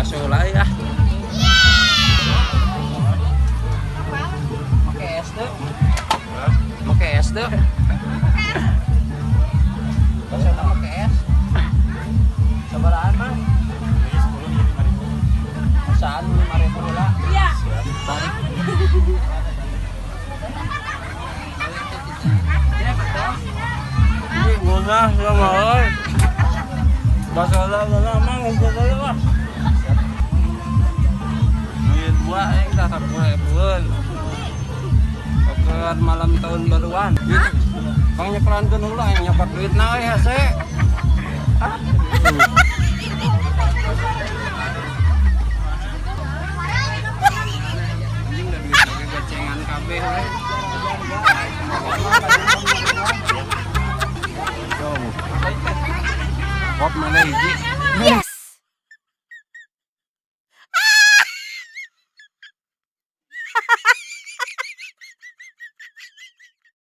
sekolah ya. Pakai es tuh. Pakai es tuh. Pasal pakai es. Sabaraan mah. Saan 5.000 heula. Iya. Ini guna sama euy. Masalah lama ngumpul dulu lah. Duit gua yang tak bulan. Okean malam tahun baruan. Bang nyekerankeun heula yang nyepak duit nae hese.